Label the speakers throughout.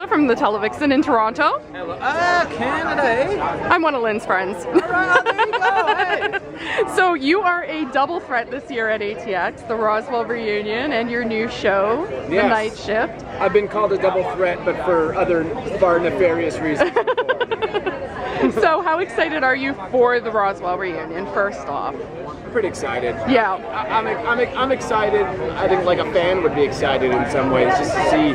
Speaker 1: From the Televixen in Toronto.
Speaker 2: Hello. Canada, eh?
Speaker 1: I'm one of Lynn's friends.
Speaker 2: All right, there you go, hey.
Speaker 1: So you are a double threat this year at ATX, the Roswell reunion and your new show, The Night Shift.
Speaker 2: I've been called a double threat, but for other far nefarious reasons.
Speaker 1: So how excited are you for the Roswell reunion, first off?
Speaker 2: Pretty excited.
Speaker 1: Yeah.
Speaker 2: I'm excited. I think like a fan would be excited in some ways, just to see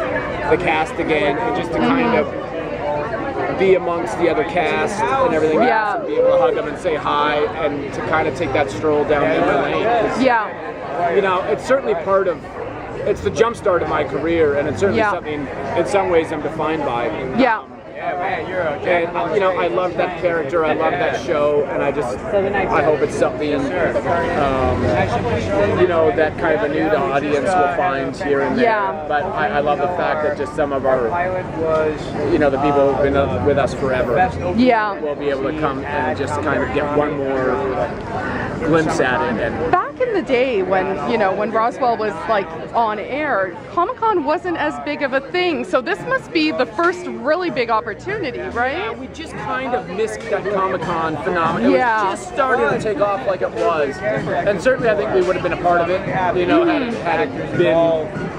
Speaker 2: the cast again and just to kind of be amongst the other cast and everything else and be able to hug them and say hi and to kind of take that stroll down memory lane.
Speaker 1: Yeah.
Speaker 2: You know, it's certainly part of, it's the jump start of my career, and it's certainly something in some ways I'm defined by.
Speaker 1: Yeah.
Speaker 2: And you know, I love that character, I love that show, and I hope it's something you know, that kind of a new audience will find here and there.
Speaker 1: Yeah.
Speaker 2: But I love the fact that just some of our, you know, the people who've been with us forever will be able to come and just kind of get one more glimpse at it. And
Speaker 1: back in the day when, you know, when Roswell was like on air, Comic-Con wasn't as big of a thing, so this must be the first really big opportunity, right?
Speaker 2: Yeah, we just kind of missed that Comic-Con phenomenon. It was just starting to take off like it was, and certainly I think we would have been a part of it, you know, had it been.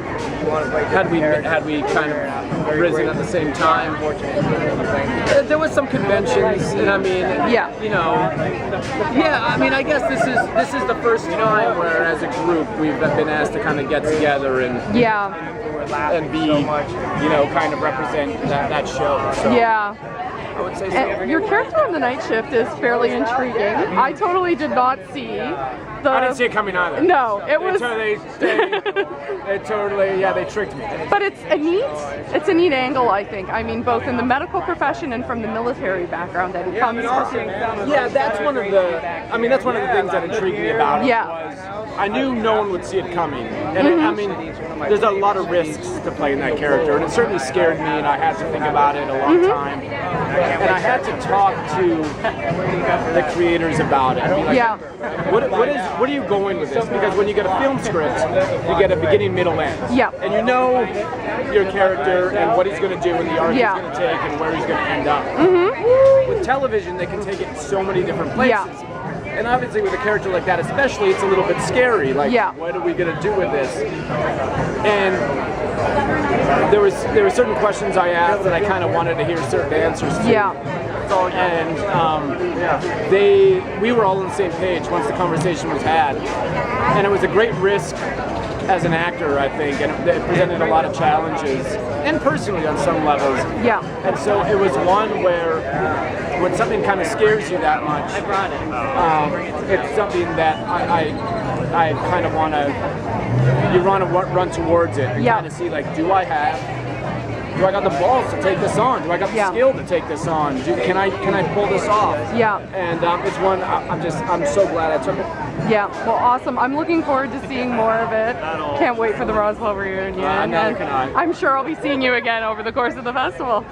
Speaker 2: Had we kind of risen at the same time. There was some conventions, and I mean, you know, I mean, I guess this is the first time where, as a group, we've been asked to kind of get together and be, you know, kind of represent that show. So. I would say so.
Speaker 1: And your character on The Night Shift is fairly intriguing. I totally did not see the...
Speaker 2: I didn't see it coming either.
Speaker 1: No, it was...
Speaker 2: They totally, they tricked me.
Speaker 1: But it's a neat angle, I think. I mean, both in the medical profession and from the military background that he comes from.
Speaker 2: Yeah, that's one of the things that intrigued me about it. Was I knew no one would see it coming. And I mean, there's a lot of risks to playing that character, and it certainly scared me, and I had to think about it a long time. And I had to talk to the creators about it. Like, what are you going with this? Because when you get a film script, you get a beginning, middle, end. And you know your character and what he's going to do and the arc he's going to take and where he's going to end up. With television, they can take it in so many different places. And obviously with a character like that especially, it's a little bit scary. Like, what are we going to do with this? And there were certain questions I asked that I kind of wanted to hear certain answers to. And we were all on the same page once the conversation was had. And it was a great risk as an actor, I think, and it presented a lot of challenges, and personally on some levels. And so it was one where when something kind of scares you that much, it's something that I kind of want to, you want to run towards it and kind of see, like, do I got the balls to take this on? Do I got the skill to take this on? Can I pull this off? And it's one I'm so glad I took it.
Speaker 1: Well, awesome. I'm looking forward to seeing more of it. Can't wait for the Roswell reunion.
Speaker 2: Neither can I.
Speaker 1: I'm sure I'll be seeing you again over the course of the festival.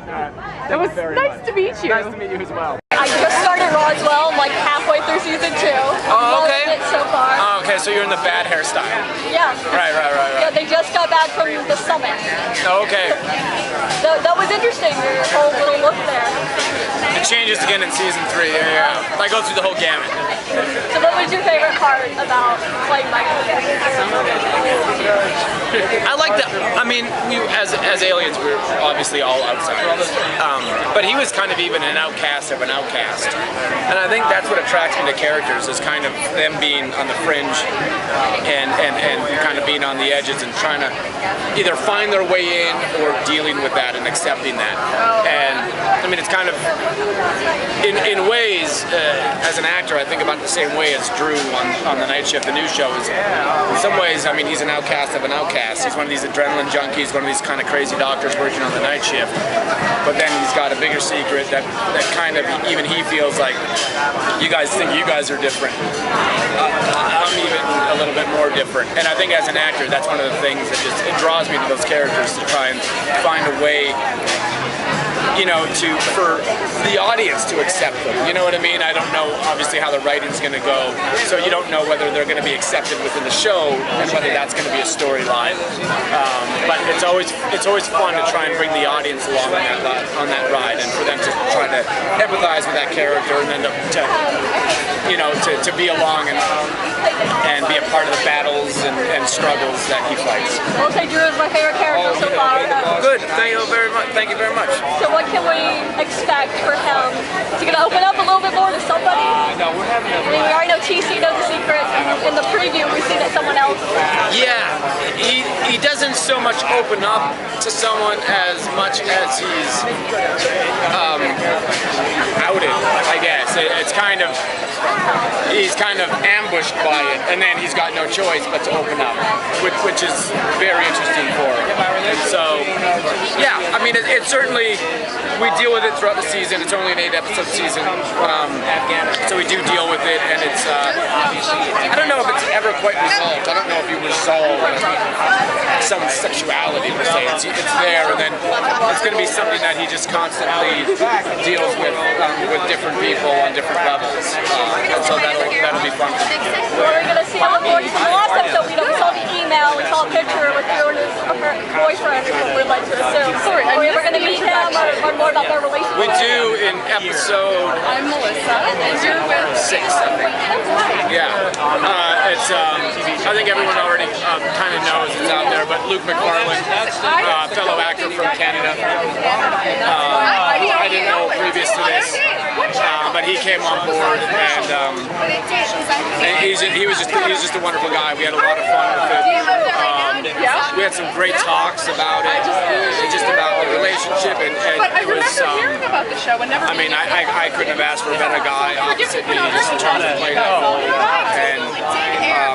Speaker 1: It was nice to meet you.
Speaker 2: Nice to meet you as well.
Speaker 3: I just started Roswell. I'm like halfway through season 2.
Speaker 4: Oh, okay.
Speaker 3: Loving it so far.
Speaker 4: Oh, okay, so you're in the bad hairstyle.
Speaker 3: Yeah.
Speaker 4: Right.
Speaker 3: Yeah, they just got back from the summit.
Speaker 4: Oh, okay.
Speaker 3: That was interesting, your whole little look there.
Speaker 4: It changes again in season 3. Yeah. I go through the whole gamut.
Speaker 3: So what was your favorite part about playing Michael?
Speaker 4: I like that. I mean, we as aliens, we were obviously all outsiders. But he was kind of even an outcast of an outcast. And I think that's what attracts me to characters, is kind of them being on the fringe and kind of being on the edges and trying to either find their way in or dealing with that and accepting that. And I mean, it's kind of, in ways, as an actor, I think about the same way as Drew on The Night Shift, the new show. Is, in some ways, I mean, he's an outcast of an outcast. He's one of these adrenaline junkies, one of these kind of crazy doctors working on The Night Shift. But then he's got a bigger secret that kind of, even he feels like, you guys think you guys are different. I'm even a little bit more different. And I think as an actor, that's one of the things that it draws me to those characters, to try and find a way you know, for the audience to accept them. You know what I mean? I don't know, obviously, how the writing's going to go, so you don't know whether they're going to be accepted within the show and whether that's going to be a storyline. But it's always fun to try and bring the audience along on that ride, and for them to try to empathize with that character, and then to be along and be a part of the battles and struggles that he fights.
Speaker 3: I'll say Drew is my favorite character so far.
Speaker 4: Good. Thank you very much. Thank you very much.
Speaker 3: So what can we expect for him? Is he going to open up a little bit more to somebody?
Speaker 4: No, we're having
Speaker 3: I mean, we already know TC knows the secret. In the preview, we've seen that someone else.
Speaker 4: Yeah, he doesn't so much open up to someone as much as he's outed, I guess. It's kind of, he's kind of ambushed by it, and then he's got no choice but to open up, which is very interesting for him. So, yeah, I mean, it certainly, we deal with it throughout the season. It's only an 8-episode season, so we do deal with it, and it's, I don't know if it's ever quite resolved. I don't know if you resolve some sexuality per se. It's there, and then it's going to be something that he just constantly deals with different people on different levels. So that'll be fun.
Speaker 3: We're going to see a little more. In the last episode, we saw the email, we saw a picture with you and his boyfriend, we'd like to assume. Are we ever going to meet him or learn more about their relationship?
Speaker 4: We do in episode
Speaker 1: I'm Melissa, and you're with
Speaker 4: 6, I think. Yeah. I think everyone already kind of knows it's out there, but Luke McFarlane, fellow actor from Canada. I didn't know previous to this, but he came on board, and he was just a wonderful guy. We had a lot of fun with it. We had some great talks about it, just about the relationship, and it was.
Speaker 1: Hearing about the show and never.
Speaker 4: I mean, I couldn't have asked for a better guy opposite me just in terms of playing that role, and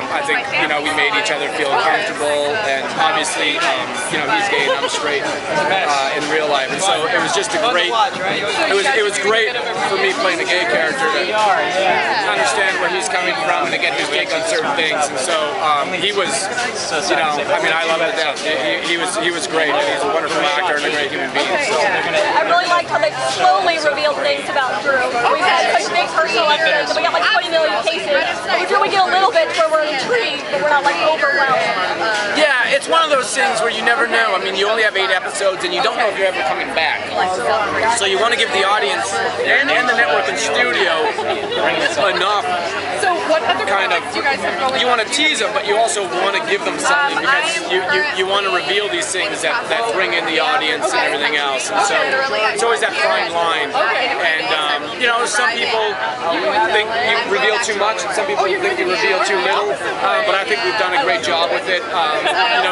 Speaker 4: I think we made each other feel comfortable, and obviously he's gay and I'm straight in real life, and so it was just a great. It was great for me playing a gay character to understand where he's coming from and to get his take on certain things, and so he was, I mean, I love it to death. He was great, and he's a wonderful actor and a great human being. So.
Speaker 3: I really liked how they slowly revealed things about Drew. We've had such big personal episodes, and we got like 20 million cases. We feel we get a little bit where we're intrigued, but we're not like overwhelmed.
Speaker 4: Yeah, it's one of those things where you never know. I mean, you only have 8 episodes, and you don't know if you're ever coming back. So you want to give the audience and the network and studio enough.
Speaker 1: So what other projects do you guys have going?
Speaker 4: You want to tease them, but you also want to give them something, because you want to reveal these things that bring in the audience and everything else. And so it's always that fine line. And some people think you reveal too much, and some people think you reveal too little. But I think we've done a great job with it.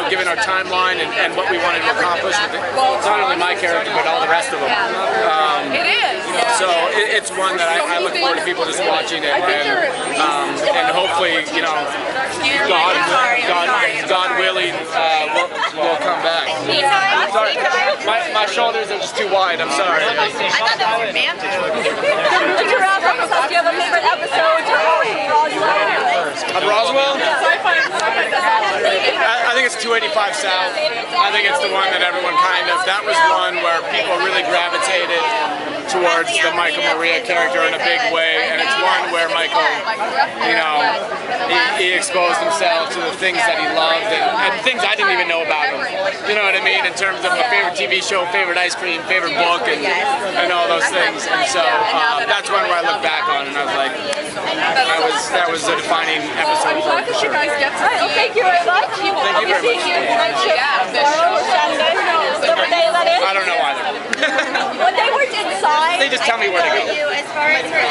Speaker 4: Given our timeline and what we wanted to accomplish with it. It's not only my character, but all the rest of them.
Speaker 1: It is.
Speaker 4: So it's one that I look forward to people just watching it, and hopefully, God willing, we'll come back. Sorry, my shoulders are just too wide. I'm sorry.
Speaker 3: To wrap up, do you have a favorite episode
Speaker 4: of Roswell? I think it's 285 South. I think it's the one that everyone that was one where people really gravitated towards the Michael Maria character in a big way, and it's one where Michael, he exposed himself to the things that he loved and things I didn't even know about him. You know what I mean? In terms of a favorite TV show, favorite ice cream, favorite book, and all those things. And so that's one where I look back on, and I was like, that was a defining episode.
Speaker 1: I'm glad that you guys get to see.
Speaker 3: Thank you very much.
Speaker 4: Thank you very much.
Speaker 3: Saturday,
Speaker 4: I don't know either.
Speaker 3: when they were inside,
Speaker 4: They just tell me where to go.
Speaker 5: As far as her